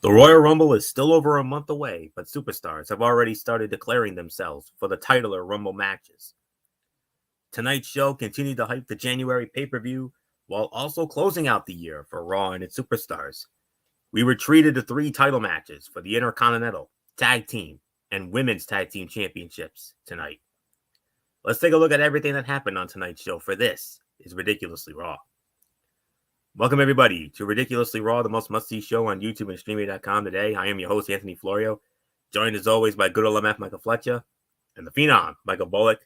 The Royal Rumble is still over a month away, but superstars have already started declaring themselves for the title or Rumble matches. Tonight's show continued to hype the January pay-per-view while also closing out the year for Raw and its superstars. We were treated to 3 title matches for the Intercontinental, Tag Team, and Women's Tag Team Championships tonight. Let's take a look at everything that happened on tonight's show, for this is Ridiculously Raw. Welcome, everybody, to Ridiculously Raw, the most must-see show on YouTube and Streamy.com today. I am your host, Anthony Florio, joined as always by good old MF Michael Fletcher and the Phenom, Michael Bullock.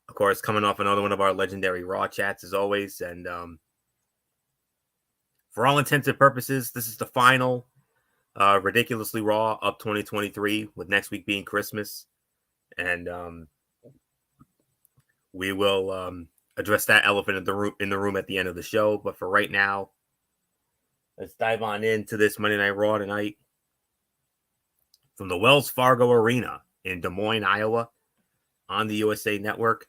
Of course, coming off another one of our legendary Raw chats as always. And for all intents and purposes, this is the final Ridiculously Raw of 2023, with next week being Christmas. And we will address that elephant in the room at the end of the show. But for right now, let's dive on into this Monday Night Raw tonight from the Wells Fargo Arena in Des Moines, Iowa, on the USA Network.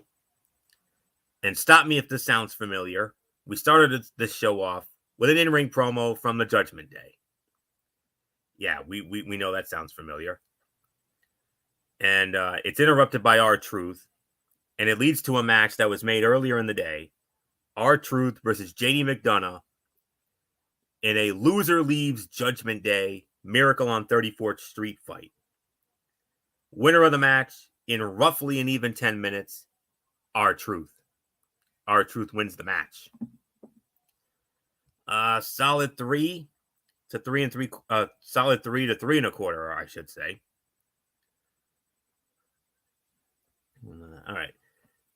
And stop me if this sounds familiar. We started this show off with an in-ring promo from the Judgment Day. Yeah, we know that sounds familiar. And it's interrupted by R-Truth. And it leads to a match that was made earlier in the day. R-Truth versus JD McDonough in a loser leaves Judgment Day Miracle on 34th Street fight. Winner of the match in roughly an even 10 minutes, R-Truth. R-Truth wins the match. Solid 3 to 3 and 3. Solid 3 to 3 and a quarter, I should say. All right.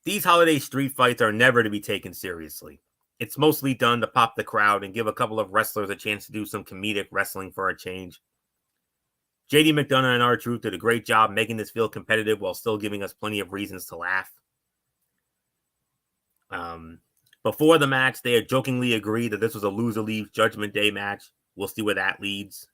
These holiday street fights are never to be taken seriously. It's mostly done to pop the crowd and give a couple of wrestlers a chance to do some comedic wrestling for a change. JD McDonough and R-Truth did a great job making this feel competitive while still giving us plenty of reasons to laugh. Before the match, they had jokingly agreed that this was a loser leaves Judgment Day match. We'll see where that leads.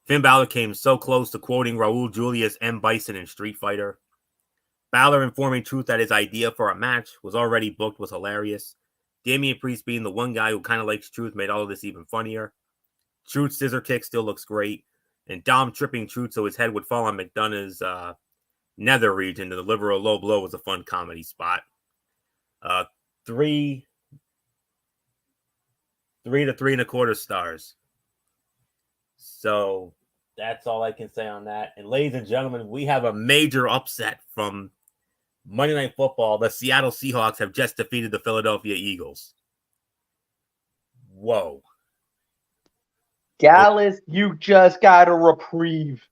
Finn Balor came so close to quoting Raul Julia's M. Bison in Street Fighter. Balor informing Truth that his idea for a match was already booked was hilarious. Damian Priest being the one guy who kind of likes Truth made all of this even funnier. Truth's scissor kick still looks great. And Dom tripping Truth so his head would fall on McDonough's nether region to deliver a low blow was a fun comedy spot. 3 to 3 and a quarter stars. So that's all I can say on that. And ladies and gentlemen, we have a major upset from Monday Night Football. The Seattle Seahawks have just defeated the Philadelphia Eagles. Whoa. Dallas, you just got a reprieve.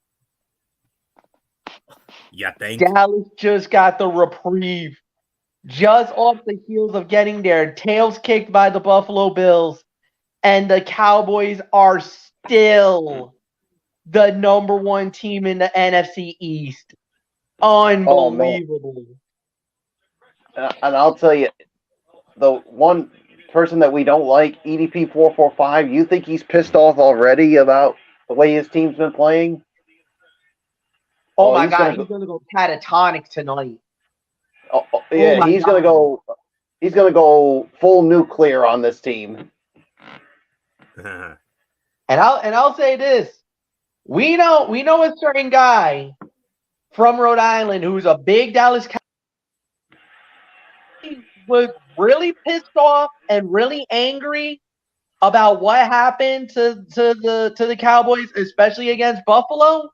Yeah, thank you. Dallas just got the reprieve. Just off the heels of getting their tails kicked by the Buffalo Bills. And the Cowboys are still the number 1 team in the NFC East. Unbelievable. And I'll tell you, the one person that we don't like, EDP 445, you think he's pissed off already about the way his team's been playing? Oh my God, he's gonna go catatonic tonight. Yeah, he's gonna go. He's gonna go full nuclear on this team. And I'll say this: we know a certain guy from Rhode Island who's a big Dallas Cowboys. He was really pissed off and really angry about what happened to the Cowboys, especially against Buffalo.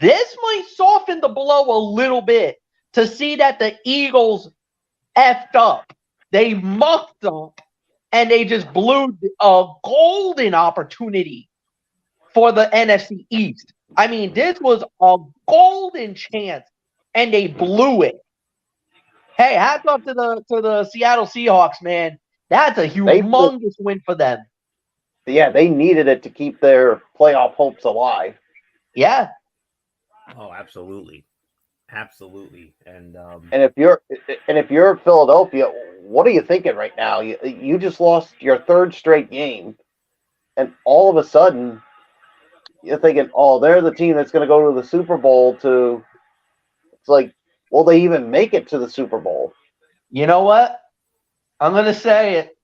This might soften the blow a little bit to see that the Eagles effed up. They mucked up and they just blew a golden opportunity for the NFC East. I mean, this was a golden chance and they blew it. Hey, hats off to the Seattle Seahawks, man. That's a humongous win for them. Yeah, they needed it to keep their playoff hopes alive. Yeah. Oh, absolutely. Absolutely. And if you're Philadelphia, what are you thinking right now? You just lost your 3rd straight game, and all of a sudden you're thinking, oh, they're the team that's going to go to the Super Bowl. It's like, will they even make it to the Super Bowl? You know what? I'm going to say it.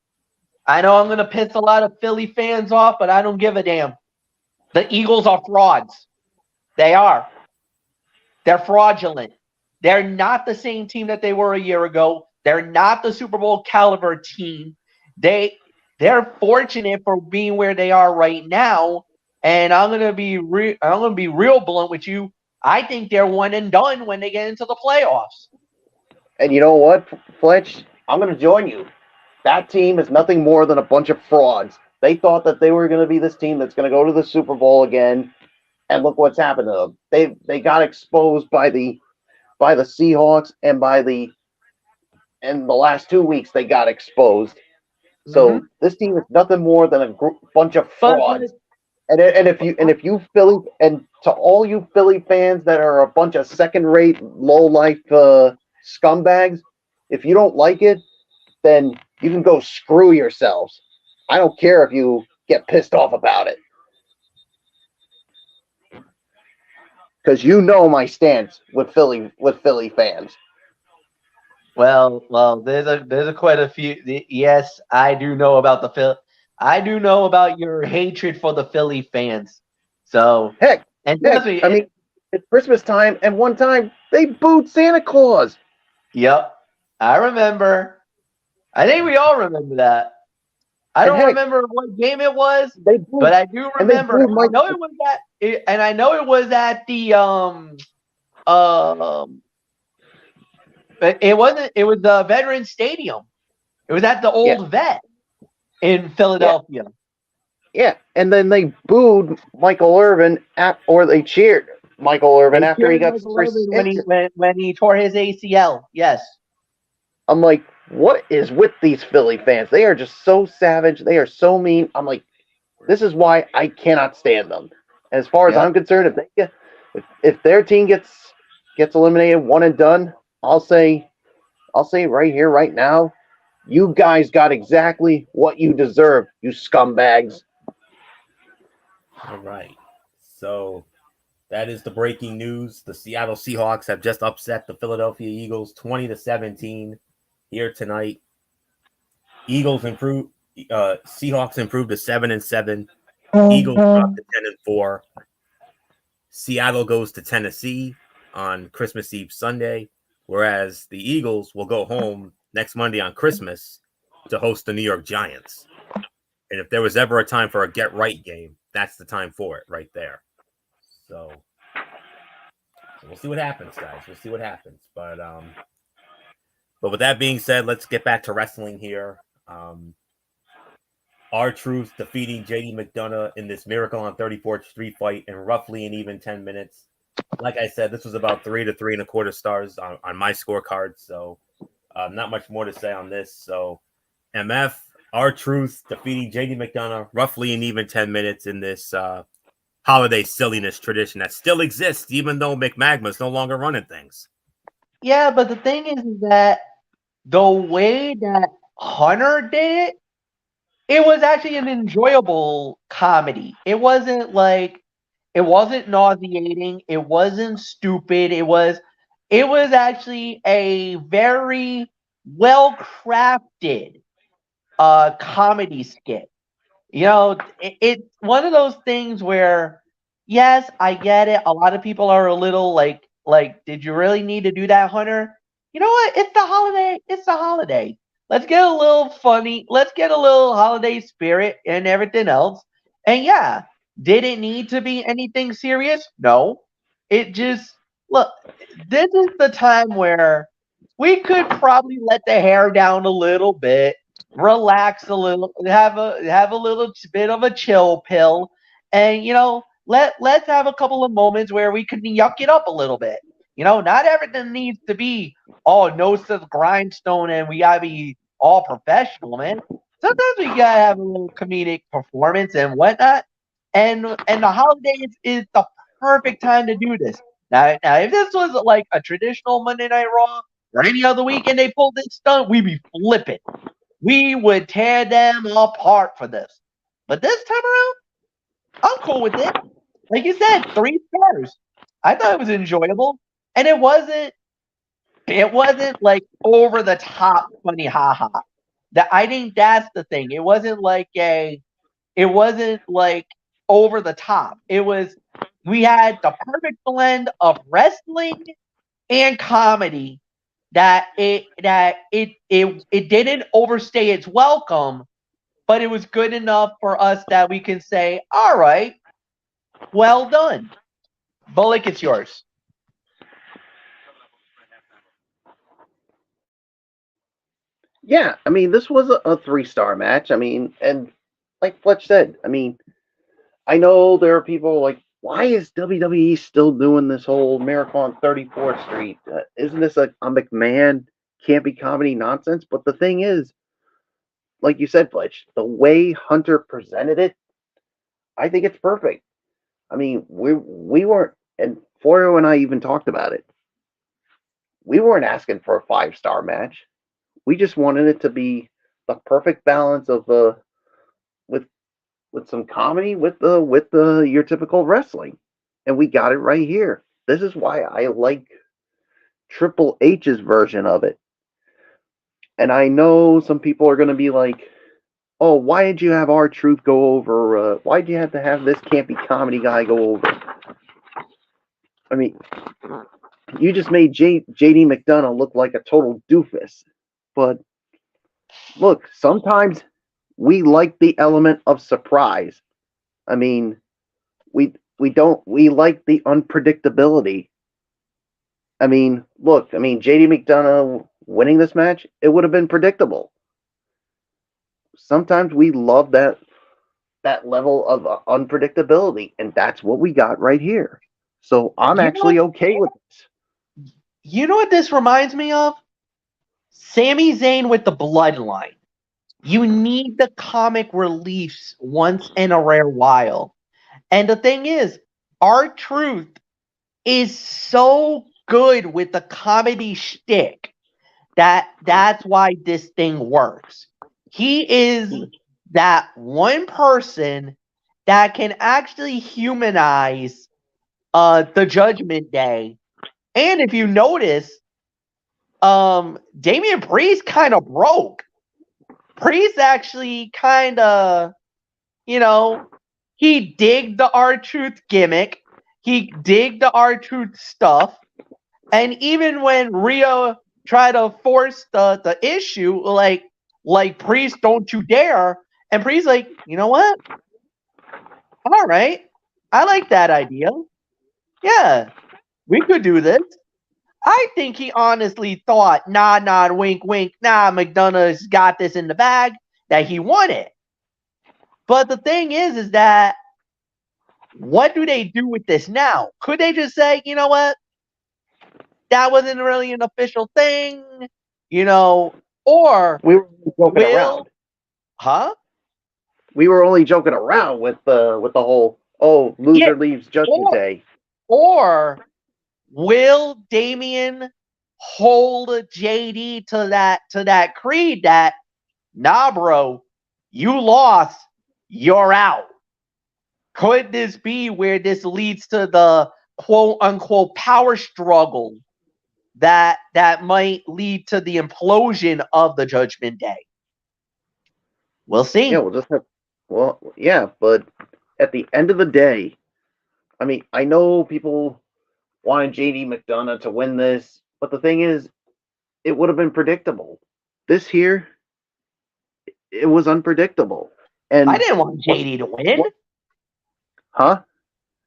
I know I'm going to piss a lot of Philly fans off, but I don't give a damn. The Eagles are frauds. They are. They're fraudulent. They're not the same team that they were a year ago. They're not the Super Bowl caliber team. They're fortunate for being where they are right now. And I'm gonna be real blunt with you. I think they're one and done when they get into the playoffs. And you know what, Fletch? I'm going to join you. That team is nothing more than a bunch of frauds. They thought that they were going to be this team that's going to go to the Super Bowl again, and look what's happened to them. They got exposed by the Seahawks, and in the last 2 weeks they got exposed. So this team is nothing more than a bunch of frauds. And if you Philly, and to all you Philly fans that are a bunch of second-rate, low-life scumbags, if you don't like it, then you can go screw yourselves. I don't care if you get pissed off about it, because you know my stance with Philly fans. Well, there's quite a few. Yes, I do know about the Phil. I do know about your hatred for the Philly fans. So Heck, trust me, I mean, it's Christmas time, and one time they booed Santa Claus. Yep, I remember. I think we all remember that. I don't remember what game it was, but I do remember. I know it was at the It wasn't. It was the Veterans Stadium. It was at the old vet in Philadelphia. Yeah, and then they booed Michael Irvin or they cheered Michael Irvin after he got when he tore his ACL. Yes. I'm like, what is with these Philly fans? They are just so savage. They are so mean. I'm like, this is why I cannot stand them. And as far as I'm concerned, if their team gets eliminated, one and done, I'll say right here, right now, you guys got exactly what you deserve, you scumbags. All right. So that is the breaking news. The Seattle Seahawks have just upset the Philadelphia Eagles 20-17 here tonight. Seahawks improved to 7-7. Eagles dropped to 10-4. Seattle goes to Tennessee on Christmas Eve Sunday, whereas the Eagles will go home next Monday on Christmas to host the New York Giants. And if there was ever a time for a get-right game, that's the time for it right there. So we'll see what happens, guys. We'll see what happens. But with that being said, let's get back to wrestling here. R-Truth defeating JD McDonough in this Miracle on 34th Street fight in roughly an even 10 minutes. Like I said, this was about 3 to 3.25 stars on my scorecard. So not much more to say on this. So MF, R-Truth defeating JD McDonough roughly an even 10 minutes in this holiday silliness tradition that still exists, even though McMagma's no longer running things. Yeah, but the thing is that the way that Hunter did it, it was actually an enjoyable comedy. It wasn't nauseating. It wasn't stupid. It was actually a very well-crafted comedy skit. You know, it's one of those things where, yes, I get it. A lot of people are a little like, did you really need to do that, Hunter? You know what? It's the holiday. It's the holiday. Let's get a little funny. Let's get a little holiday spirit and everything else. And yeah, did it need to be anything serious? No. It just, look, this is the time where we could probably let the hair down a little bit, relax a little, have a little bit of a chill pill, and let's have a couple of moments where we can yuck it up a little bit. Not everything needs to be all nose to the grindstone and we gotta be all professional, man. Sometimes we gotta have a little comedic performance and whatnot. And the holidays is the perfect time to do this. Now if this was like a traditional Monday Night Raw or any other week and they pulled this stunt, we'd be flipping. We would tear them apart for this. But this time around, I'm cool with it. Like you said, 3 stars. I thought it was enjoyable. And it wasn't like over the top funny haha. That I think that's the thing. It wasn't like over the top. We had the perfect blend of wrestling and comedy it didn't overstay its welcome, but it was good enough for us that we can say, all right, well done. Bullock, it's yours. Yeah, I mean, this was a 3-star match. I mean, and like Fletch said, I mean, I know there are people like, why is WWE still doing this whole Miracle on 34th Street? Isn't this a McMahon campy comedy nonsense? But the thing is, like you said, Fletch, the way Hunter presented it, I think it's perfect. I mean, we weren't, and Florio and I even talked about it. We weren't asking for a 5-star match. We just wanted it to be the perfect balance of with some comedy with the your typical wrestling, and we got it right here. This is why I like Triple H's version of it. And I know some people are going to be like, "Oh, why did you have R-Truth go over? Why did you have to have this campy comedy guy go over?" I mean, you just made JD McDonough look like a total doofus. But look, sometimes we like the element of surprise. I mean, we like the unpredictability. I mean, look, I mean, JD McDonough winning this match, it would have been predictable. Sometimes we love that level of unpredictability, and that's what we got right here. So I'm actually okay with this. You know what this reminds me of? Sami Zayn with the Bloodline. You need the comic reliefs once in a rare while. And the thing is, R-Truth is so good with the comedy shtick that's why this thing works. He is that one person that can actually humanize the Judgment Day. And if you notice, Damian Priest kind of broke. Priest actually kind of, he digged the R-Truth gimmick. He digged the R-Truth stuff. And even when Rhea tried to force the issue, like Priest, don't you dare. And Priest like, you know what? All right. I like that idea. Yeah, we could do this. I think he honestly thought, nod, wink, wink, McDonough's got this in the bag, that he won it. But the thing is that what do they do with this now? Could they just say, you know what? That wasn't really an official thing, or we were joking around. Huh? We were only joking around with the whole, loser leaves Judgment Day. Or will Damian hold JD to that creed that, nah, bro, you lost, you're out? Could this be where this leads to the quote unquote power struggle that might lead to the implosion of the Judgment Day? We'll see. Yeah, but at the end of the day, I mean, I know people wanted JD McDonough to win this, but the thing is, it would have been predictable. This here, it was unpredictable. And I didn't want JD to win. Huh?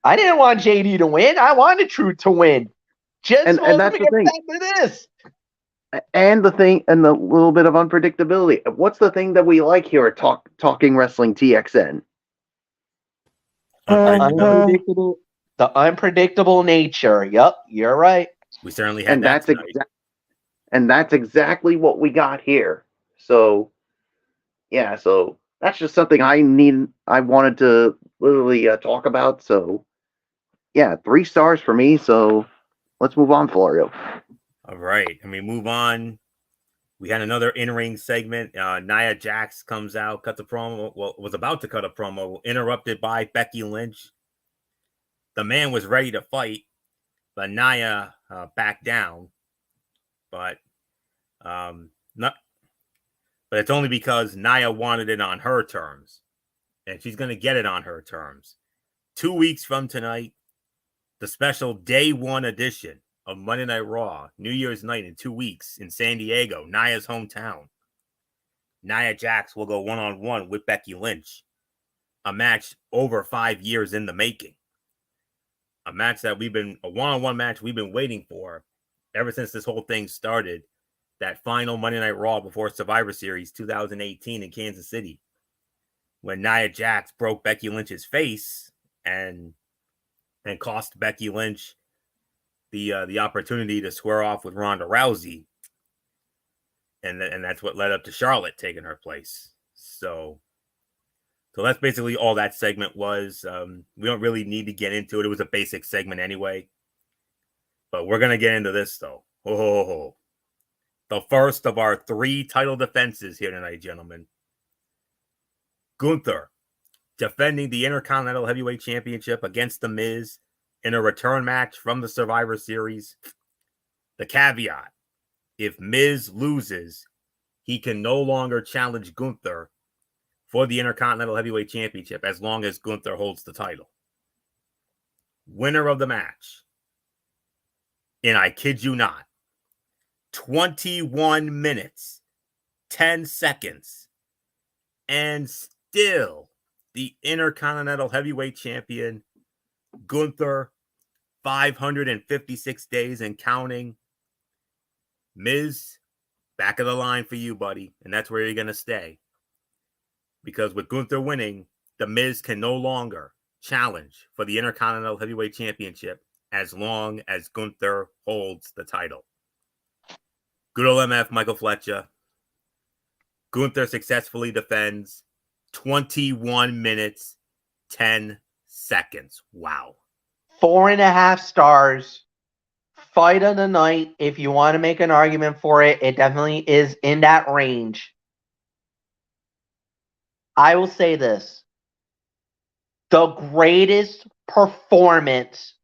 I didn't want JD to win. I wanted Truth to win. And that's the thing. This. And the thing, and the little bit of unpredictability. What's the thing that we like here at Talking Wrestling TXN? The unpredictable nature. Yep, you're right. We certainly had that. And that's exactly what we got here. So, yeah, so that's just something I wanted to literally talk about. So, yeah, 3 stars for me. So, let's move on, Florio. All right. I mean, move on. We had another in-ring segment. Nia Jax comes out, cuts a promo. Well, was about to cut a promo, interrupted by Becky Lynch. The man was ready to fight, but Nia backed down. But But it's only because Nia wanted it on her terms. And she's going to get it on her terms. 2 weeks from tonight, the special Day 1 edition of Monday Night Raw, New Year's night in 2 weeks in San Diego, Nia's hometown. Nia Jax will go one-on-one with Becky Lynch. A match over 5 years in the making. A one-on-one match we've been waiting for ever since this whole thing started. That final Monday Night Raw before Survivor Series 2018 in Kansas City, when Nia Jax broke Becky Lynch's face and cost Becky Lynch the opportunity to square off with Ronda Rousey, and that's what led up to Charlotte taking her place. So that's basically all that segment was. We don't really need to get into it. It was a basic segment anyway, but we're gonna get into this though. The first of our 3 title defenses here tonight, gentlemen. Gunther defending the Intercontinental Heavyweight Championship against The Miz in a return match from the Survivor Series. The caveat: if Miz loses, he can no longer challenge Gunther for the Intercontinental Heavyweight Championship as long as Gunther holds the title. Winner of the match, and I kid you not, 21 minutes, 10 seconds, and still the Intercontinental Heavyweight Champion, Gunther, 556 days and counting. Miz, back of the line for you, buddy, and that's where you're going to stay. Because with Gunther winning, The Miz can no longer challenge for the Intercontinental Heavyweight Championship as long as Gunther holds the title. Good old MF, Michael Fletcher. Gunther successfully defends 21 minutes, 10 seconds. Wow. 4.5 stars. Fight of the night. If you want to make an argument for it, it definitely is in that range. I will say this. The greatest performance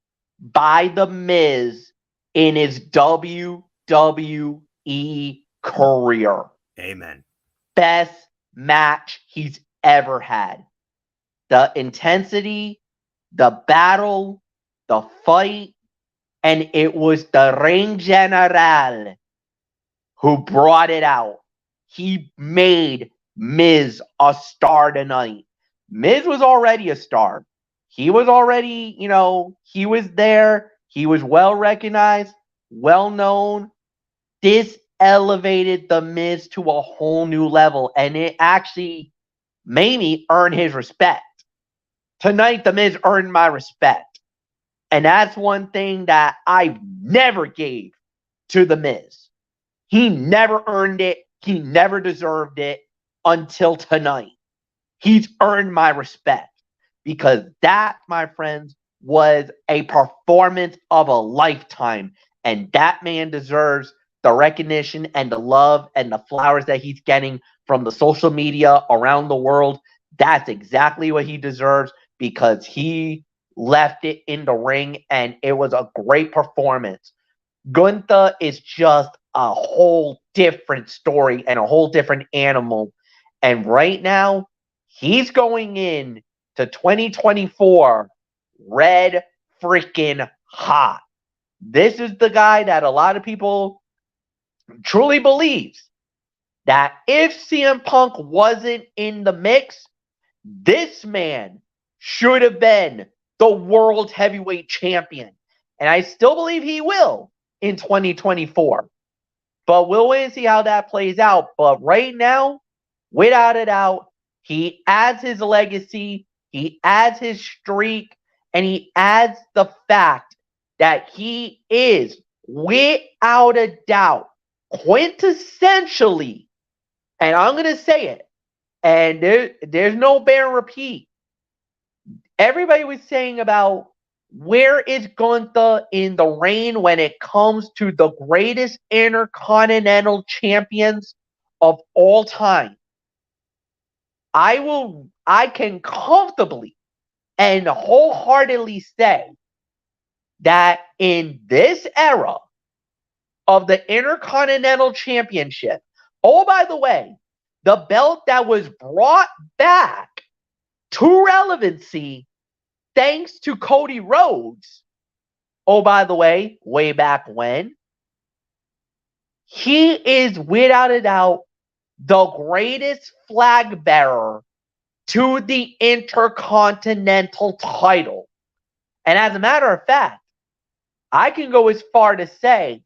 by The Miz in his WWE career. Amen. Best match he's ever had. The intensity, the battle, the fight, and it was the Ring General who brought it out. He made Miz a star tonight. Miz was already a star. He was already, he was there. He was well recognized, well known. This elevated The Miz to a whole new level, and it actually made me earn his respect. Tonight, The Miz earned my respect. And that's one thing that I never gave to The Miz. He never earned it. He never deserved it until tonight. He's earned my respect because that, my friends, was a performance of a lifetime. And that man deserves the recognition and the love and the flowers that he's getting from the social media around the world. That's exactly what he deserves because he left it in the ring and it was a great performance. Gunther is just a whole different story and a whole different animal. And right now, he's going in to 2024 red freaking hot. This is the guy that a lot of people truly believes that if CM Punk wasn't in the mix, this man should have been the world heavyweight champion. And I still believe he will in 2024. But we'll wait and see how that plays out. But right now, without a doubt, he adds his legacy, he adds his streak, and he adds the fact that he is, without a doubt, quintessentially, and I'm going to say it, and there's no bear repeat. Everybody was saying about where is Gunther in the reign when it comes to the greatest intercontinental champions of all time. I can comfortably and wholeheartedly say that in this era of the Intercontinental Championship, oh, by the way, the belt that was brought back to relevancy thanks to Cody Rhodes. Oh, by the way, way back when. He is, without a doubt, the greatest flag bearer to the Intercontinental title. And as a matter of fact, I can go as far to say,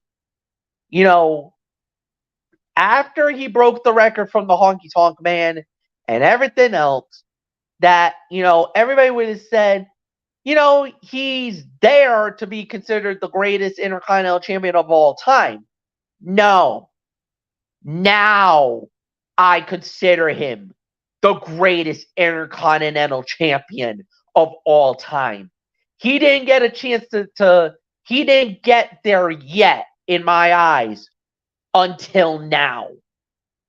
after he broke the record from the Honky Tonk Man and everything else, that, everybody would have said, he's there to be considered the greatest Intercontinental Champion of all time. No. Now I consider him the greatest Intercontinental Champion of all time. He didn't get a chance he didn't get there yet, in my eyes, until now.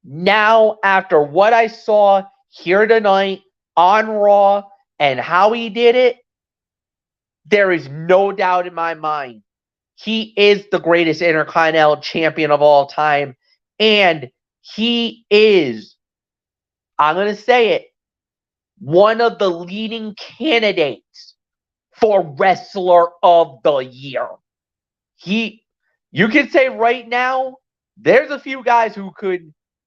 Now, after what I saw here tonight on Raw and how he did it, there is no doubt in my mind he is the greatest Intercontinental Champion of all time. And he is, I'm going to say it, one of the leading candidates for Wrestler of the Year. You can say right now, there's a few guys who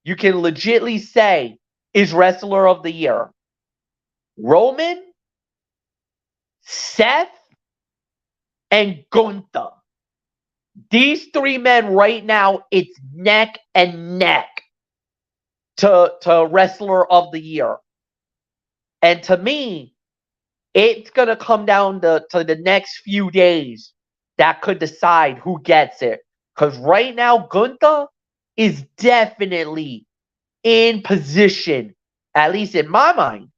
you can legitly say is Wrestler of the Year. Roman, Seth, and Gunther. These three men right now, it's neck and neck to Wrestler of the Year. And to me, it's going to come down to the next few days that could decide who gets it. Because right now, Gunther is definitely in position, at least in my mind,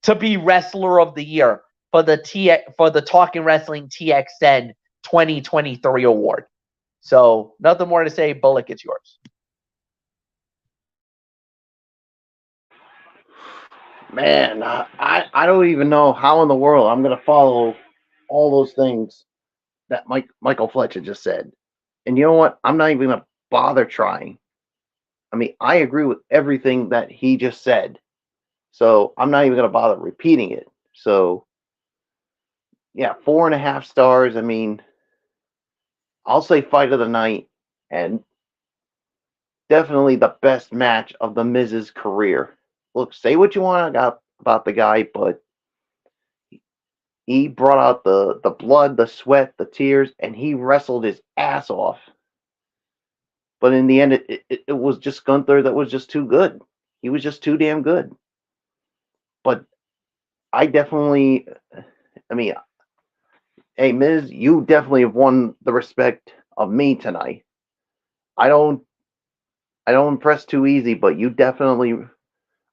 to be Wrestler of the Year for the Talking Wrestling TXN 2023 award. So, nothing more to say. Bullock, it's yours. Man, I don't even know how in the world I'm going to follow all those things that Michael Fletcher just said. And you know what? I'm not even going to bother trying. I mean, I agree with everything that he just said. So I'm not even going to bother repeating it. So, yeah, 4.5 stars. I mean, I'll say fight of the night and definitely the best match of the Miz's career. Look, say what you want about the guy, but he brought out the blood, the sweat, the tears, and he wrestled his ass off. But in the end, it was just Gunther that was just too good. He was just too damn good. But I mean, hey, Miz, you definitely have won the respect of me tonight. I don't impress too easy, but you definitely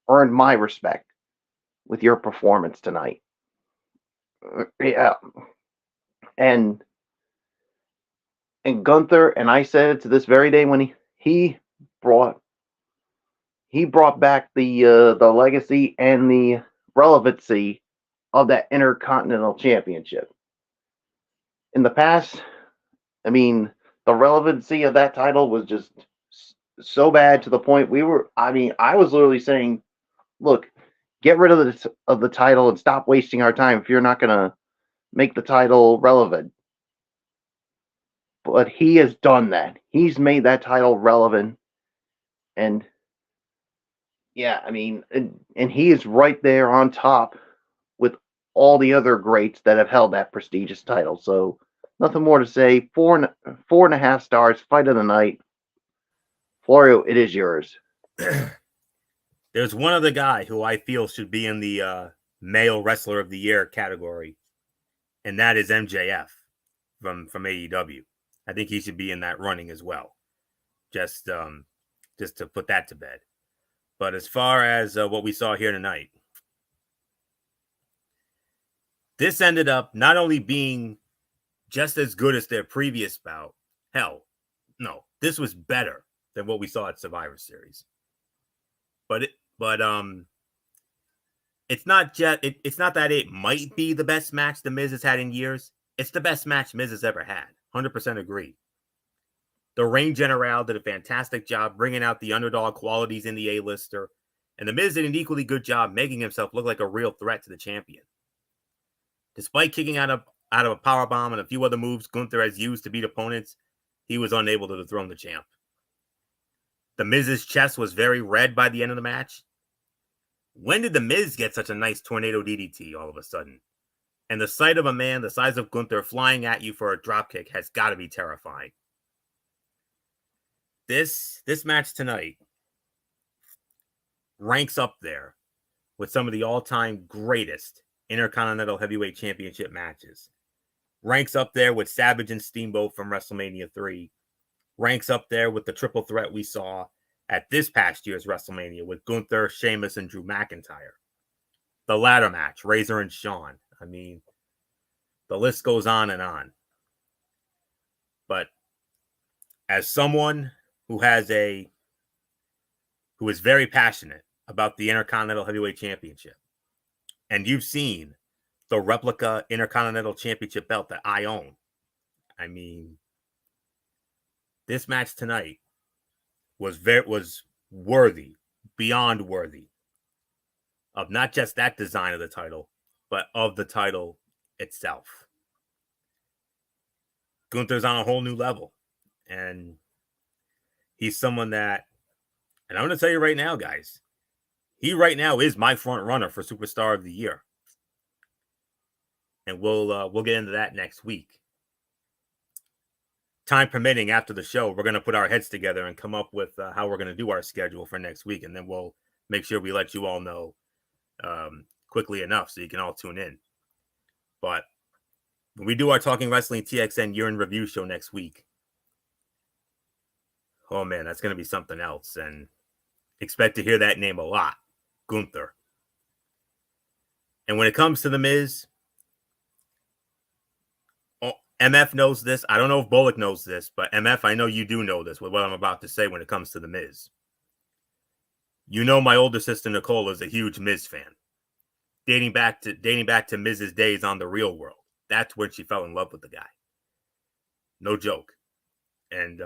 earned my respect with your performance tonight. Yeah. And Gunther, and I said it to this very day when he brought back the legacy and the relevancy of that Intercontinental Championship. In the past, I mean, the relevancy of that title was just so bad to the point I was literally saying, look, get rid of the title and stop wasting our time if you're not going to make the title relevant. But he has done that. He's made that title relevant. And yeah, I mean, and he is right there on top with all the other greats that have held that prestigious title. So nothing more to say. 4.5 stars, fight of the night. Florio, it is yours. There's one other guy who I feel should be in the male wrestler of the year category, and that is MJF from AEW. I think he should be in that running as well. Just to put that to bed. But as far as what we saw here tonight, this ended up not only being just as good as their previous bout. Hell, no, this was better than what we saw at Survivor Series. But it's not it's not that it might be the best match the Miz has had in years. It's the best match Miz has ever had. 100% agree. The Reign General did a fantastic job bringing out the underdog qualities in the A-lister. And The Miz did an equally good job making himself look like a real threat to the champion. Despite kicking out of a powerbomb and a few other moves Gunther has used to beat opponents, he was unable to dethrone the champ. The Miz's chest was very red by the end of the match. When did The Miz get such a nice tornado DDT all of a sudden? And the sight of a man the size of Gunther flying at you for a dropkick has got to be terrifying. This match tonight ranks up there with some of the all-time greatest Intercontinental Heavyweight Championship matches. Ranks up there with Savage and Steamboat from WrestleMania 3. Ranks up there with the triple threat we saw at this past year's WrestleMania with Gunther, Sheamus, and Drew McIntyre. The ladder match, Razor and Shawn. I mean, the list goes on and on. But as someone who is very passionate about the Intercontinental Heavyweight Championship, and you've seen the replica Intercontinental Championship belt that I own, I mean, this match tonight was worthy, beyond worthy, of not just that design of the title, but of the title itself. Gunther's on a whole new level, and he's someone that, and I'm going to tell you right now, guys, he right now is my front runner for Superstar of the Year. And we'll get into that next week. Time permitting, after the show, we're going to put our heads together and come up with how we're going to do our schedule for next week. And then we'll make sure we let you all know quickly enough so you can all tune in. But when we do our Talking Wrestling TXN year in review show next week, oh man, that's going to be something else. And expect to hear that name a lot, Gunther. And when it comes to The Miz, MF knows this. I don't know if Bullock knows this, but MF, I know you do know this with what I'm about to say when it comes to The Miz. You know my older sister Nicole is a huge Miz fan. Dating back to Miz's days on The Real World. That's when she fell in love with the guy. No joke. And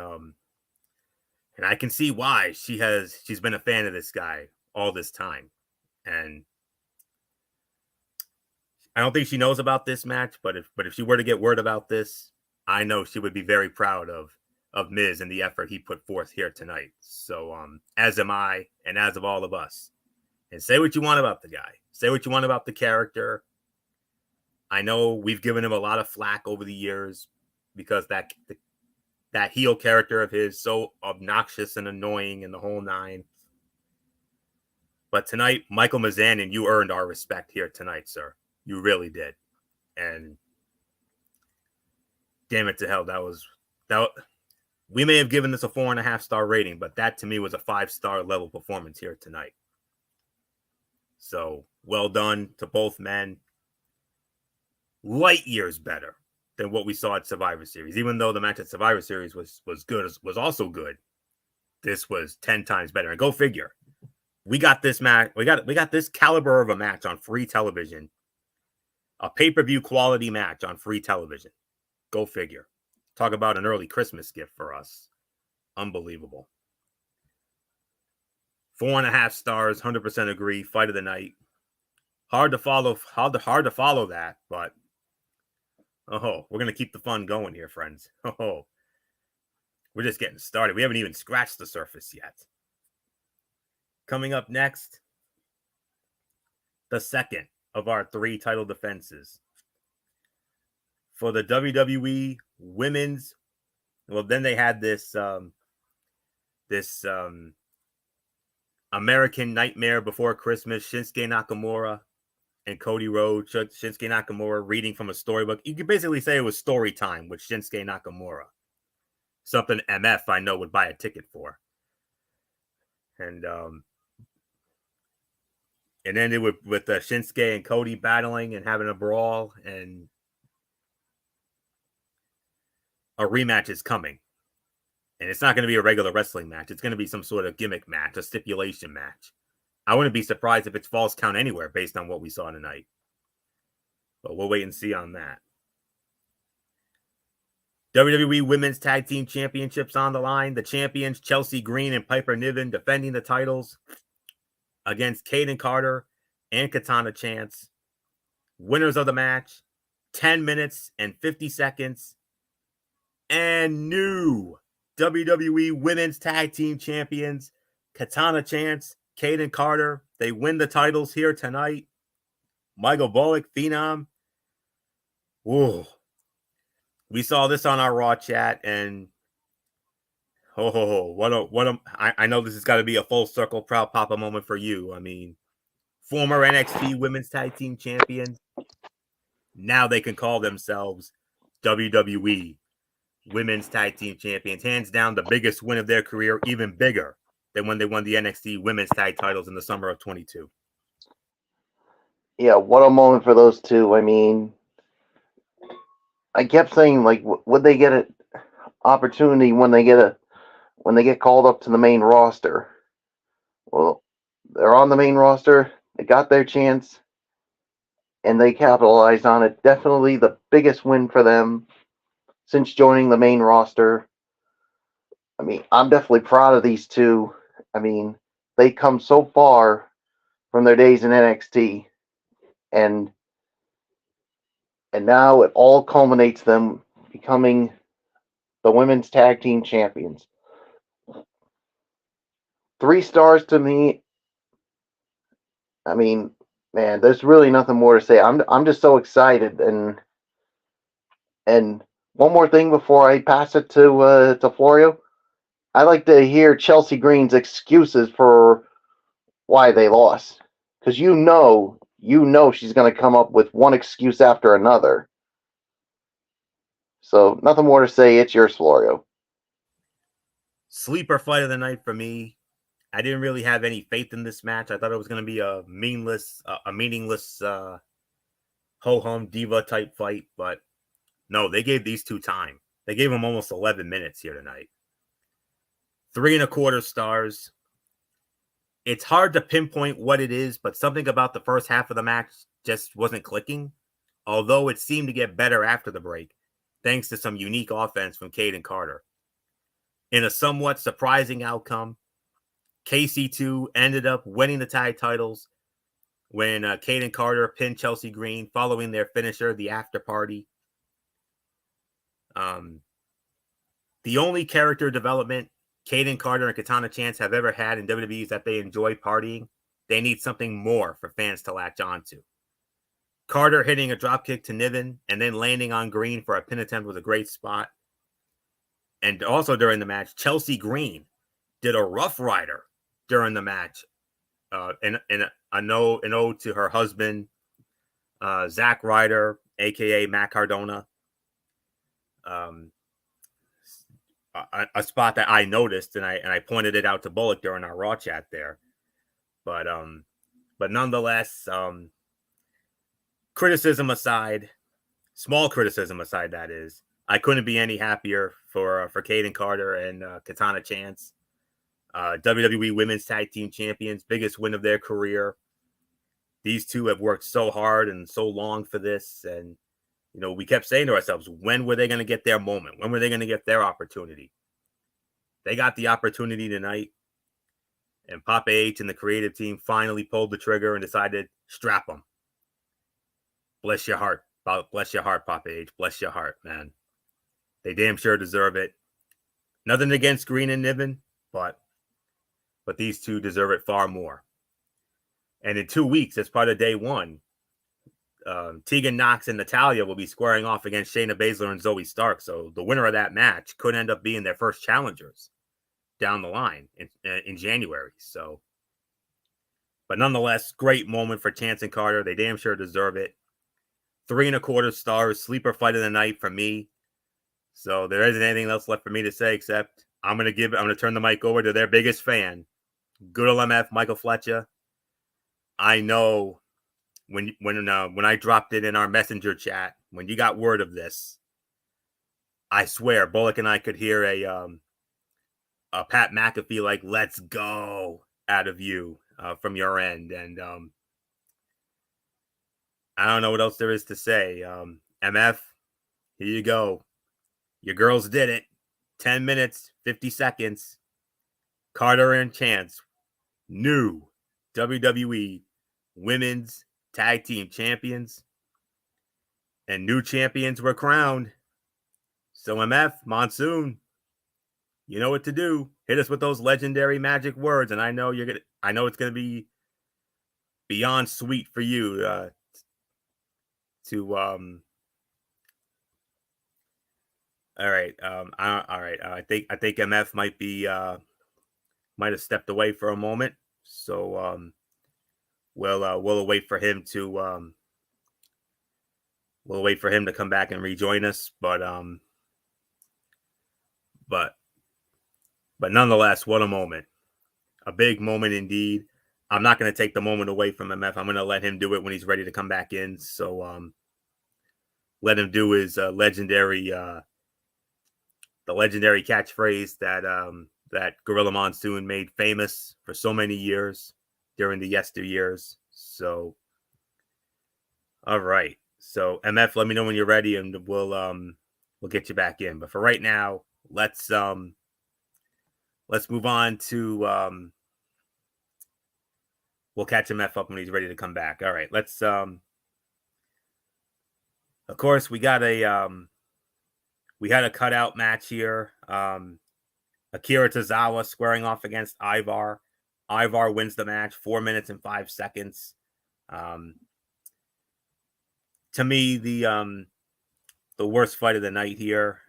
I can see why she's been a fan of this guy all this time. And I don't think she knows about this match, but if she were to get word about this, I know she would be very proud of Miz and the effort he put forth here tonight. So as am I, and as of all of us. And say what you want about the guy. Say what you want about the character. I know we've given him a lot of flack over the years because that heel character of his so obnoxious and annoying and the whole nine. But tonight, Michael Mizanin, you earned our respect here tonight, sir. You really did. And damn it to hell, that we may have given this a 4.5-star rating, but that to me was a 5-star level performance here tonight. So well done to both men. Light years better than what we saw at Survivor Series. Even though the match at Survivor Series was good, was also good. This was 10 times better. And go figure. We got this match. We got this caliber of a match on free television. A pay-per-view quality match on free television. Go figure. Talk about an early Christmas gift for us. Unbelievable. 4.5 stars, 100% agree. Fight of the night. Hard to follow that, but we're going to keep the fun going here, friends. We're just getting started. We haven't even scratched the surface yet. Coming up next, the second of our 3 title defenses for the WWE Women's. Well, then they had this American Nightmare Before Christmas, Shinsuke Nakamura and Cody Rhodes. Shinsuke Nakamura reading from a storybook. You could basically say it was story time with Shinsuke Nakamura. Something MF I know would buy a ticket for. And ended with Shinsuke and Cody battling and having a brawl, and a rematch is coming. And it's not going to be a regular wrestling match. It's going to be some sort of gimmick match, a stipulation match. I wouldn't be surprised if it's Falls Count Anywhere based on what we saw tonight. But we'll wait and see on that. WWE Women's Tag Team Championships on the line. The champions, Chelsea Green and Piper Niven, defending the titles. against Kaden Carter and Katana Chance. Winners of the match, 10 minutes and 50 seconds. And new WWE Women's Tag Team Champions, Katana Chance, Kaden Carter. They win the titles here tonight. Michael Bullock, Phenom. Whoa. We saw this on our Raw chat, and I know this has got to be a full circle proud papa moment for you. I mean, former NXT Women's Tag Team Champions. Now they can call themselves WWE Women's Tag Team Champions. Hands down, the biggest win of their career, even bigger than when they won the NXT Women's Tag titles in the summer of 22. Yeah, what a moment for those two. I mean, I kept saying, like, would they get an opportunity when they get called up to the main roster? Well, they're on the main roster. They got their chance, and they capitalized on it. Definitely the biggest win for them since joining the main roster. I mean, I'm definitely proud of these two. I mean, they come so far from their days in NXT, and now it all culminates them becoming the Women's Tag Team Champions. 3 stars to me. I mean, man, there's really nothing more to say. I'm just so excited, and one more thing before I pass it to Florio. I like to hear Chelsea Green's excuses for why they lost, because you know she's going to come up with one excuse after another. So nothing more to say. It's yours, Florio. Sleeper fight of the night for me. I didn't really have any faith in this match. I thought it was going to be a meaningless ho-hum diva type fight, but no, they gave these two time. They gave them almost 11 minutes here tonight. 3.25 stars. It's hard to pinpoint what it is, but something about the first half of the match just wasn't clicking, although it seemed to get better after the break, thanks to some unique offense from Kaden Carter. In a somewhat surprising outcome, KC2 ended up winning the tag titles when Kaden Carter pinned Chelsea Green following their finisher, the After Party. The only character development Kaden Carter and Katana Chance have ever had in WWE is that they enjoy partying. They need something more for fans to latch onto. Carter hitting a dropkick to Niven and then landing on Green for a pin attempt was a great spot. And also during the match, Chelsea Green did a Rough Rider during the match. And an ode to her husband, Zack Ryder, a.k.a. Matt Cardona. A spot that I noticed, and I pointed it out to Bullock during our Raw chat there. But nonetheless, criticism aside, small criticism aside, that is, I couldn't be any happier for Kaden Carter and Katana Chance, WWE Women's Tag Team Champions, biggest win of their career. These two have worked so hard and so long for this, and you know, we kept saying to ourselves, when were they going to get their moment? When were they going to get their opportunity? They got the opportunity tonight, and Papa H and the creative team finally pulled the trigger and decided, strap them. Bless your heart. Bless your heart, Papa H. Bless your heart, man. They damn sure deserve it. Nothing against Green and Niven, but these two deserve it far more. And in 2 weeks, as part of day one, Tegan Nox and Natalya will be squaring off against Shayna Baszler and Zoe Stark. So the winner of that match could end up being their first challengers down the line in January. So, but nonetheless, great moment for Chance and Carter. They damn sure deserve it. 3.25 stars, sleeper fight of the night for me. So there isn't anything else left for me to say except I'm going to turn the mic over to their biggest fan, good old MF, Michael Fletcher. I know when I dropped it in our messenger chat, when you got word of this, I swear Bullock and I could hear a Pat McAfee like "Let's go" out of you from your end, and I don't know what else there is to say. MF, here you go. Your girls did it. 10 minutes, 50 seconds. Carter and Chance, new WWE Women's Tag Team Champions. And new champions were crowned. So MF, Monsoon, you know what to do. Hit us with those legendary magic words, and I know it's gonna be beyond sweet for you to all right. All right. I think MF might have stepped away for a moment. So we'll wait for him to come back and rejoin us. But nonetheless, what a moment. A big moment indeed. I'm not going to take the moment away from MF. I'm going to let him do it when he's ready to come back in. So let him do his legendary catchphrase that Gorilla Monsoon made famous for so many years during the yesteryears. So, all right. So MF, let me know when you're ready, and we'll get you back in. But for right now, let's move on to we'll catch MF up when he's ready to come back. All right. Let's of course we had a cutout match here. Akira Tozawa squaring off against Ivar. Ivar wins the match, 4 minutes and 5 seconds. To me, the worst fight of the night here.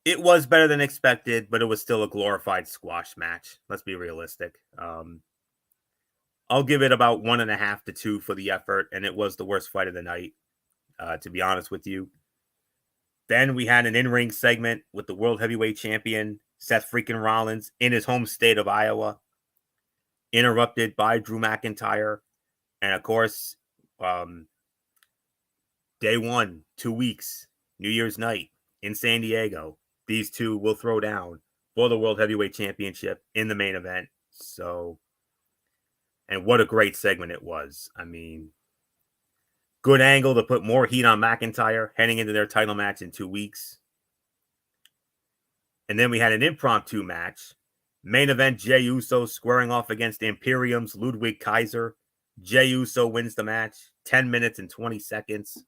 It was better than expected, but it was still a glorified squash match. Let's be realistic. I'll give it about 1.5 to 2 for the effort, and it was the worst fight of the night, to be honest with you. Then we had an in-ring segment with the World Heavyweight Champion, Seth freaking Rollins, in his home state of Iowa, interrupted by Drew McIntyre. And, of course, day 1, 2 weeks, New Year's night in San Diego, these two will throw down for the World Heavyweight Championship in the main event. So, and what a great segment it was. I mean, good angle to put more heat on McIntyre heading into their title match in 2 weeks. And then we had an impromptu match. Main event, Jey Uso squaring off against Imperium's Ludwig Kaiser. Jey Uso wins the match, 10 minutes and 20 seconds.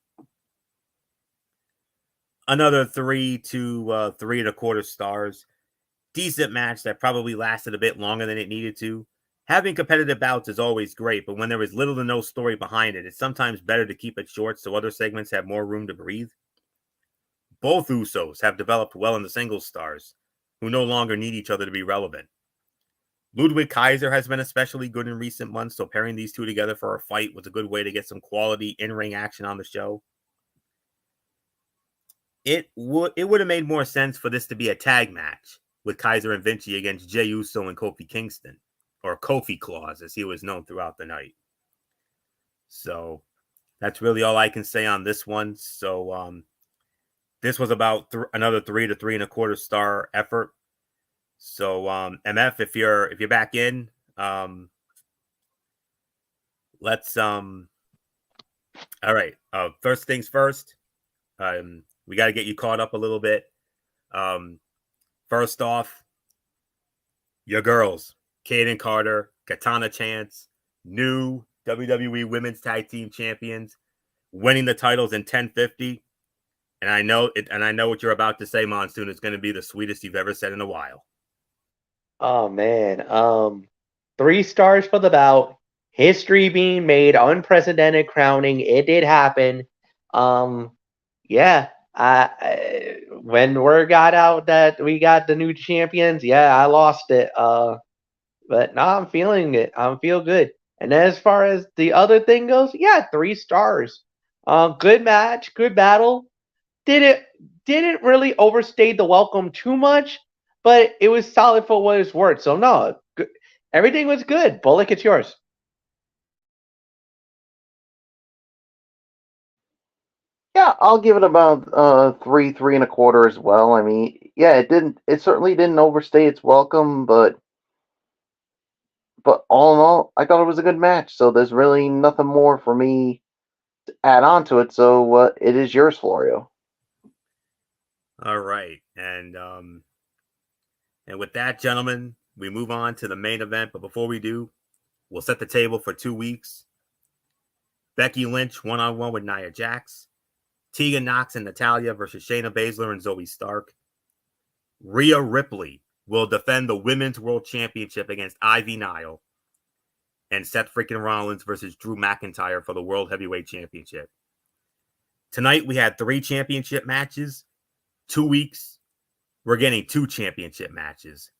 Another 3 to 3.25 stars. Decent match that probably lasted a bit longer than it needed to. Having competitive bouts is always great, but when there is little to no story behind it, it's sometimes better to keep it short so other segments have more room to breathe. Both Usos have developed well into singles stars, who no longer need each other to be relevant. Ludwig Kaiser has been especially good in recent months, so pairing these two together for a fight was a good way to get some quality in-ring action on the show. It would have made more sense for this to be a tag match with Kaiser and Vinci against Jey Uso and Kofi Kingston, or Kofi Claus, as he was known throughout the night. So that's really all I can say on this one. So this was about another 3 to 3.25 star effort. So MF, if you're back in, let's all right. First things first. We got to get you caught up a little bit. First off, your girls, Kayden Carter, Katana Chance, new WWE Women's Tag Team Champions, winning the titles in 10:50. And I know what you're about to say, Monsoon. It's going to be the sweetest you've ever said in a while. Oh man. 3 stars for the bout. History being made, unprecedented crowning. It did happen. Yeah. When word got out that we got the new champions, yeah, I lost it. But now I'm feeling it. I feel good. And as far as the other thing goes, yeah, 3 stars. Good match, good battle. Didn't really overstay the welcome too much, but it was solid for what it's worth. So no, good. Everything was good. Bullock, it's yours. Yeah, I'll give it about 3.25 as well. I mean, yeah, it certainly didn't overstay its welcome, but all in all, I thought it was a good match. So there's really nothing more for me to add on to it. So it is yours, Florio. All right, and with that, gentlemen, we move on to the main event. But before we do, we'll set the table for 2 weeks. Becky Lynch one-on-one with Nia Jax. Tegan Nox and Natalya versus Shayna Baszler and Zoe Stark. Rhea Ripley will defend the Women's World Championship against Ivy Nile. And Seth freaking Rollins versus Drew McIntyre for the World Heavyweight Championship. Tonight, we had 3 championship matches. 2 weeks, we're getting 2 championship matches.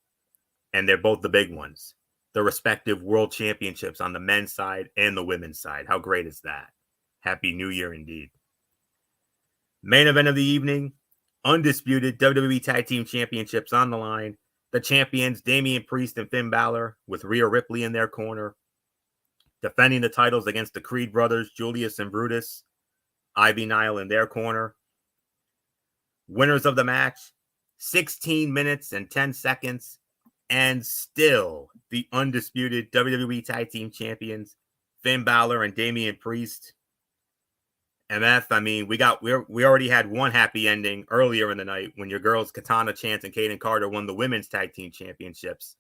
And they're both the big ones. The respective world championships on the men's side and the women's side. How great is that? Happy New Year indeed. Main event of the evening, undisputed WWE Tag Team Championships on the line. The champions, Damian Priest and Finn Balor, with Rhea Ripley in their corner. Defending the titles against the Creed brothers, Julius and Brutus. Ivy Nile in their corner. Winners of the match, 16 minutes and 10 seconds. And still the undisputed WWE Tag Team Champions, Finn Balor and Damian Priest. MF, I mean, we already had one happy ending earlier in the night when your girls Katana Chance and Kaden Carter won the Women's Tag Team Championships.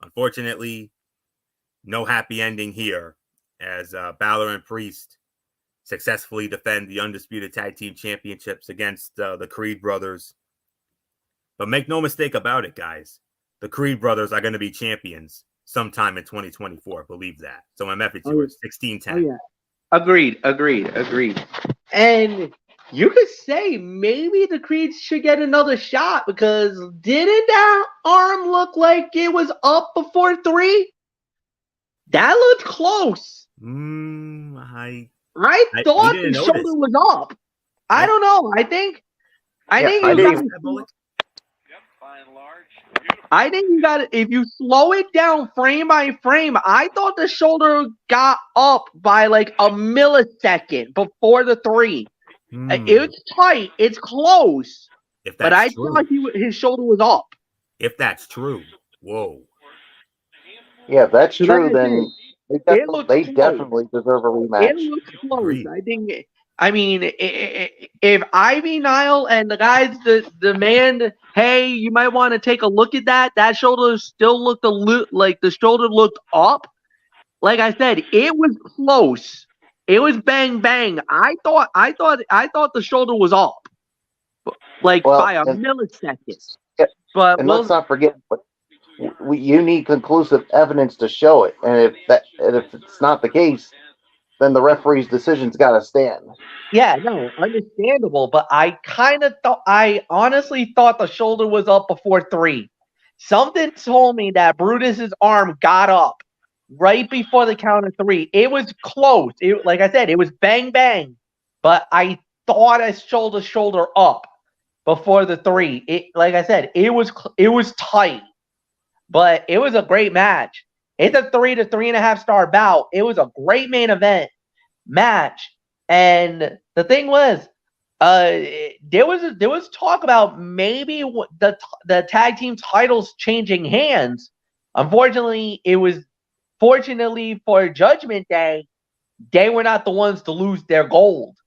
Unfortunately, no happy ending here as Balor and Priest successfully defend the undisputed Tag Team Championships against the Creed brothers. But make no mistake about it, guys. The Creed brothers are going to be champions sometime in 2024. Believe that. So MF, it's yours. 16-10. Oh, yeah. Agreed. And you could say maybe the Creeds should get another shot because didn't that arm look like it was up before 3? That looked close. I thought the shoulder was up. I don't know. I think you got it. If you slow it down frame by frame, I thought the shoulder got up by like a millisecond before the 3. It's tight. It's close. But I thought his shoulder was up. If that's true, whoa. Yeah, if that's true, then they definitely deserve a rematch. It looks close. I mean, if Ivy Nile and the guys demand, hey, you might want to take a look at that. That shoulder still looked like the shoulder looked up. Like I said, it was close. It was bang bang. I thought the shoulder was up, by a millisecond. Yeah, but let's not forget, you need conclusive evidence to show it, and if it's not the case, then the referee's decision's got to stand. Yeah, no, understandable. But I honestly thought the shoulder was up before 3. Something told me that Brutus's arm got up right before the count of 3. It was close. Like I said, it was bang bang. But I thought I shoulder up before the 3. Like I said, it was tight. But it was a great match. It's a 3 to 3.5 star bout. It was a great main event match. And the thing was, there was talk about maybe the tag team titles changing hands. Unfortunately, fortunately for Judgment Day, they were not the ones to lose their gold.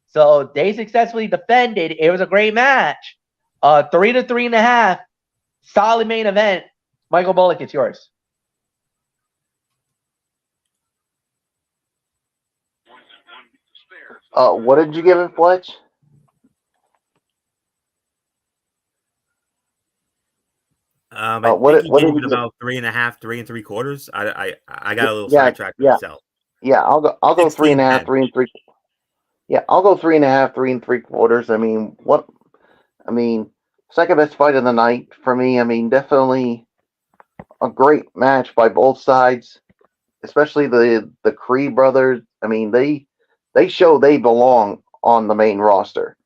So they successfully defended. It was a great match. 3 to 3.5, solid main event. Michael Bullock, it's yours. What did you give it, Fletch? I think he gave it about 3.5, 3 3/4. I got a little sidetracked myself. Yeah, I'll go 3.5, 3 3. Yeah, I'll go 3.5, 3 3/4. I mean, second best fight of the night for me. I mean, definitely a great match by both sides, especially the Creed brothers. I mean, they show they belong on the main roster.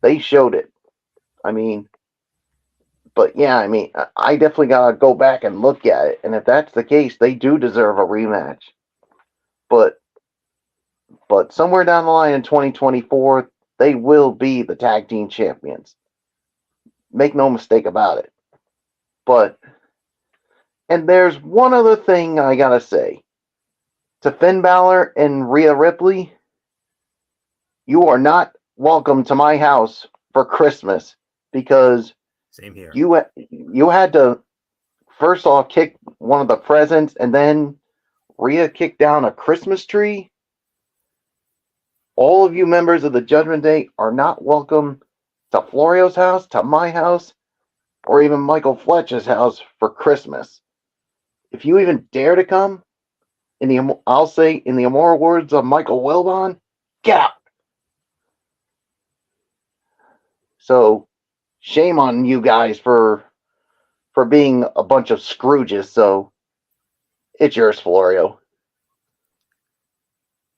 They showed it. I mean, but yeah, I mean, I definitely gotta go back and look at it. And if that's the case, they do deserve a rematch. But somewhere down the line in 2024, they will be the tag team champions. Make no mistake about it. And there's one other thing I gotta say. To Finn Balor and Rhea Ripley, you are not welcome to my house for Christmas because same here. You had to first off kick one of the presents, and then Rhea kicked down a Christmas tree. All of you members of the Judgment Day are not welcome to Florio's house, to my house, or even Michael Fletcher's house for Christmas. If you even dare to come, I'll say in the immortal words of Michael Wilbon, get out. So shame on you guys for being a bunch of Scrooges. So it's yours, Florio.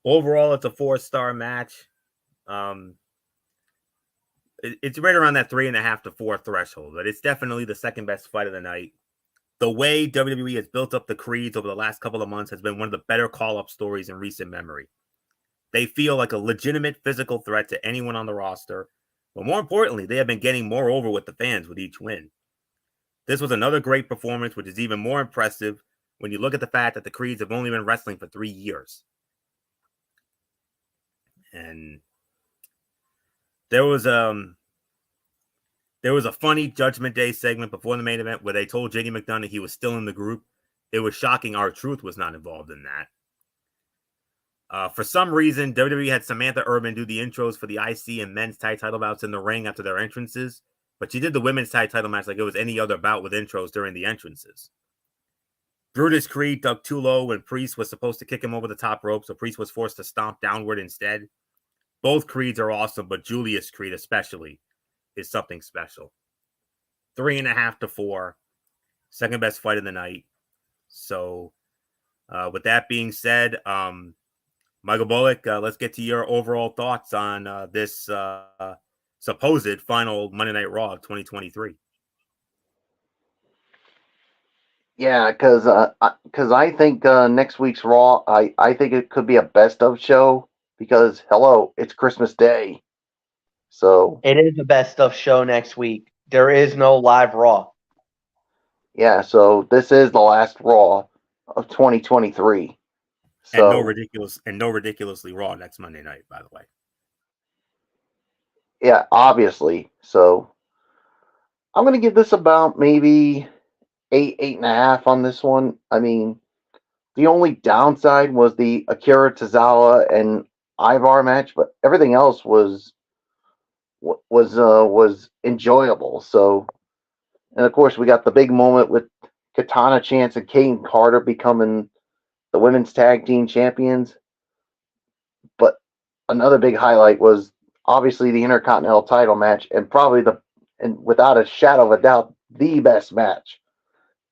Overall, it's a 4-star match. It's right around that 3.5 to 4 threshold, but it's definitely the second best fight of the night. The way WWE has built up the creeds over the last couple of months has been one of the better call-up stories in recent memory. They feel like a legitimate physical threat to anyone on the roster, but more importantly, they have been getting more over with the fans with each win. This was another great performance, which is even more impressive when you look at the fact that the Creeds have only been wrestling for 3 years. And there was a funny Judgment Day segment before the main event where they told JD McDonough he was still in the group. It was shocking R-Truth was not involved in that. For some reason, WWE had Samantha Urban do the intros for the IC and men's tag title bouts in the ring after their entrances, but she did the women's tag title match like it was any other bout with intros during the entrances. Brutus Creed dug too low when Priest was supposed to kick him over the top rope, so Priest was forced to stomp downward instead. Both Creeds are awesome, but Julius Creed especially is something special. 3.5 to 4. Second best fight of the night. So, with that being said, Michael Bullock, let's get to your overall thoughts on this supposed final Monday Night Raw of 2023. Yeah, because I think next week's Raw, I think it could be a best of show because, hello, it's Christmas Day. So it is the best of show next week. There is no live Raw. Yeah, so this is the last Raw of 2023. So, and no ridiculously Raw next Monday night, by the way. Yeah, obviously. So I'm gonna give this about maybe 8.5 on this one. I mean, the only downside was the Akira Tozawa and Ivar match, but everything else was enjoyable. So, and of course, we got the big moment with Katana Chance and Kane Carter becoming the women's tag team champions. But another big highlight was obviously the Intercontinental title match, and probably and without a shadow of a doubt, the best match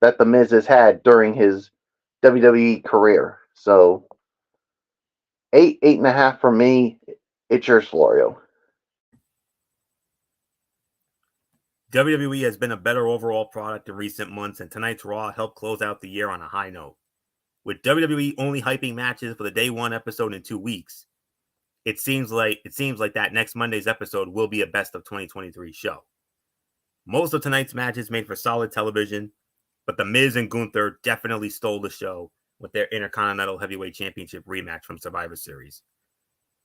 that The Miz has had during his WWE career. So 8.5 for me. It's yours, Florio. WWE has been a better overall product in recent months, and tonight's Raw helped close out the year on a high note. With WWE only hyping matches for the day one episode in 2 weeks, it seems like that next Monday's episode will be a best of 2023 show. Most of tonight's matches made for solid television, but The Miz and Gunther definitely stole the show with their Intercontinental Heavyweight Championship rematch from Survivor Series.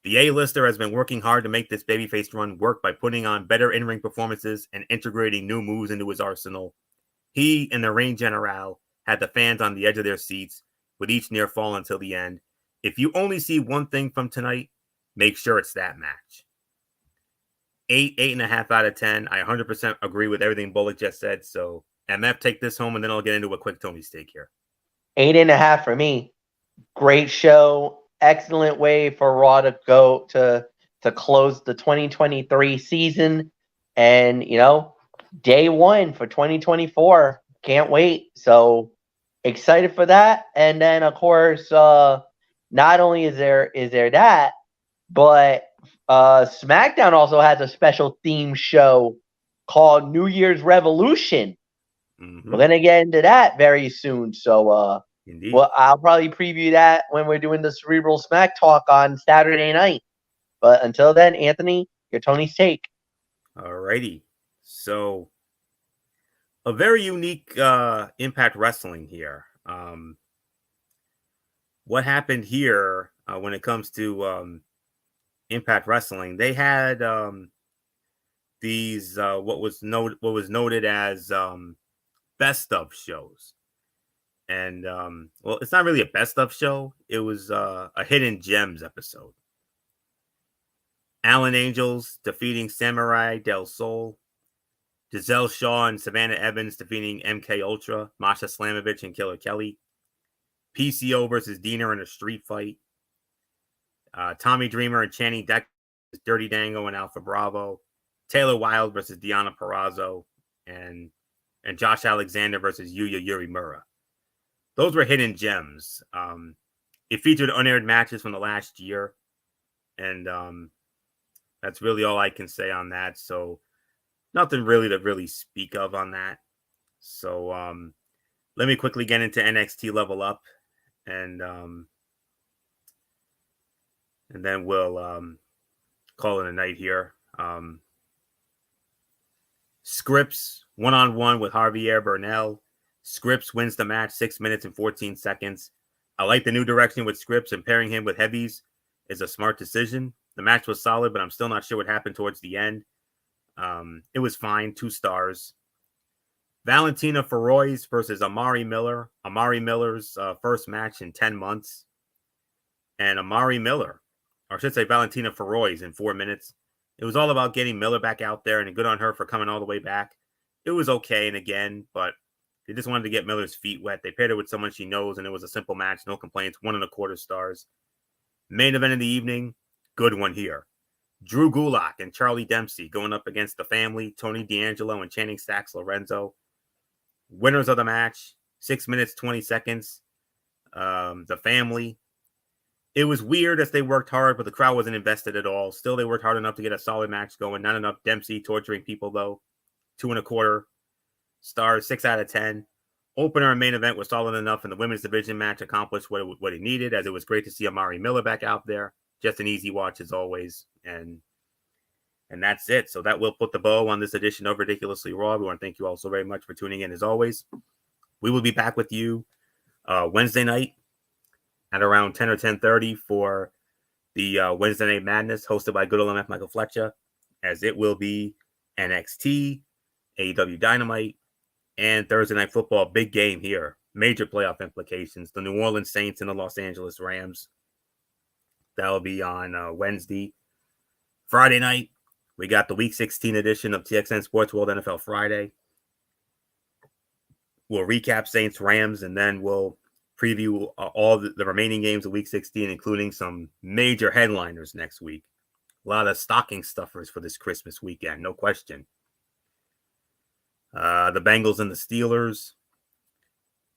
The A-lister has been working hard to make this babyface run work by putting on better in-ring performances and integrating new moves into his arsenal. He and the Reign General had the fans on the edge of their seats, with each near fall until the end. If you only see one thing from tonight, make sure it's that match. 8.5 out of 10. I 100% agree with everything Bullock just said. So, MF, take this home, and then I'll get into a quick Tony Steak here. 8.5 for me. Great show. Excellent way for Raw to go to close the 2023 season. And, day one for 2024. Can't wait. So excited for that. And then, of course, not only is there that, but SmackDown also has a special theme show called New Year's Revolution. Mm-hmm. We're going to get into that very soon. So, Indeed. well, I'll probably preview that when we're doing the Cerebral Smack Talk on Saturday night. But until then, Anthony, your Tony's take. Alrighty. So, a very unique Impact Wrestling here. What happened here when it comes to Impact Wrestling? They had these what was noted as best of shows. And well, it's not really a best of show. It was a hidden gems episode. Alan Angels defeating Samurai Del Sol. Giselle Shaw and Savannah Evans defeating MK Ultra, Masha Slamovich and Killer Kelly. PCO versus Dina in a street fight. Tommy Dreamer and Channing Deck, Dirty Dango and Alpha Bravo. Taylor Wilde versus Deonna Purrazzo, and Josh Alexander versus Yuya Uemura. Those were hidden gems. It featured unaired matches from the last year, and that's really all I can say on that. So nothing really to really speak of on that. So let me quickly get into NXT Level Up, and then we'll call it a night here. Scripps one-on-one with Javier Bernal. Scripps wins the match 6 minutes and 14 seconds. I like the new direction with Scripps, and pairing him with heavies is a smart decision. The match was solid, but I'm still not sure what happened towards the end. It was fine. 2 stars. Valentina Feroz versus Amari Miller. Amari Miller's first match in 10 months. And Amari Miller, or I should say Valentina Feroz, in 4 minutes. It was all about getting Miller back out there, and good on her for coming all the way back. It was okay, and again, but they just wanted to get Miller's feet wet. They paired her with someone she knows, and it was a simple match. No complaints. 1.25 stars. Main event of the evening. Good one here. Drew Gulak and Charlie Dempsey going up against the family, Tony D'Angelo and Channing Stacks Lorenzo. Winners of the match, 6 minutes, 20 seconds. The family. It was weird as they worked hard, but the crowd wasn't invested at all. Still, they worked hard enough to get a solid match going. Not enough Dempsey torturing people, though. 2.25 stars, 6 out of 10. Opener and main event was solid enough, and the women's division match accomplished what it needed, as it was great to see Amari Miller back out there. Just an easy watch as always, and that's it. So that will put the bow on this edition of Ridiculously Raw. We want to thank you all so very much for tuning in as always. We will be back with you Wednesday night at around 10 or 10:30 for the Wednesday Night Madness hosted by good old MF Michael Fletcher, as it will be NXT, AEW Dynamite, and Thursday Night Football. Big game here. Major playoff implications. The New Orleans Saints and the Los Angeles Rams. That will be on Wednesday. Friday night, we got the Week 16 edition of TXN Sports World NFL Friday. We'll recap Saints, Rams, and then we'll preview all the remaining games of Week 16, including some major headliners next week. A lot of stocking stuffers for this Christmas weekend, no question. The Bengals and the Steelers.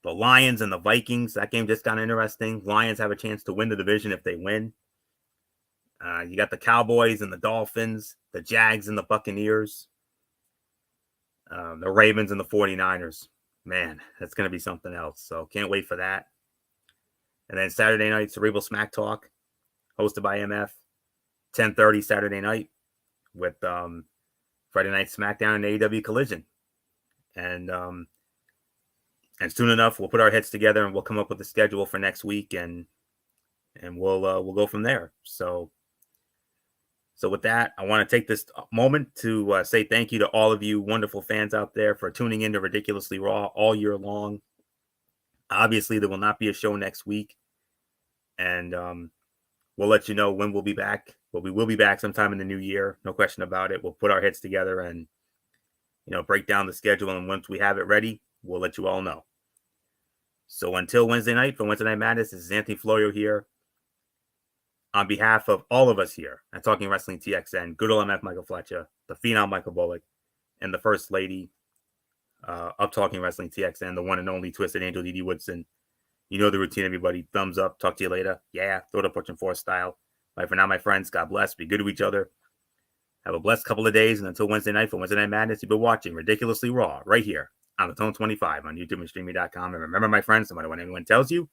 The Lions and the Vikings. That game just got interesting. Lions have a chance to win the division if they win. You got the Cowboys and the Dolphins, the Jags and the Buccaneers, the Ravens and the 49ers. Man, that's going to be something else. So can't wait for that. And then Saturday night, Cerebral Smack Talk, hosted by MF, 10:30 Saturday night with Friday Night SmackDown and AEW Collision. And soon enough, we'll put our heads together and we'll come up with a schedule for next week, and we'll go from there. So with that, I want to take this moment to say thank you to all of you wonderful fans out there for tuning in to Ridiculously Raw all year long. Obviously, there will not be a show next week, and we'll let you know when we'll be back. But we will be back sometime in the new year, no question about it. We'll put our heads together and break down the schedule, and once we have it ready, we'll let you all know. So until Wednesday night, for Wednesday Night Madness, this is Anthony Florio here. On behalf of all of us here at Talking Wrestling TXN, good old MF Michael Fletcher, the Phenom Michael Bullock, and the First Lady of Talking Wrestling TXN, the one and only Twisted Angel Didi Woodson. You know the routine, everybody. Thumbs up. Talk to you later. Yeah, throw it up, Push and Force style. Bye for now, my friends. God bless. Be good to each other. Have a blessed couple of days. And until Wednesday night for Wednesday Night Madness, you've been watching Ridiculously Raw right here on the Tone 25 on YouTube and Streamy.com. And remember, my friends, no matter what anyone tells you,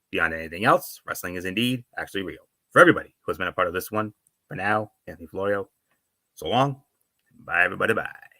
beyond anything else, wrestling is indeed actually real. For everybody who has been a part of this one, for now, Anthony Florio, so long. Bye, everybody. Bye.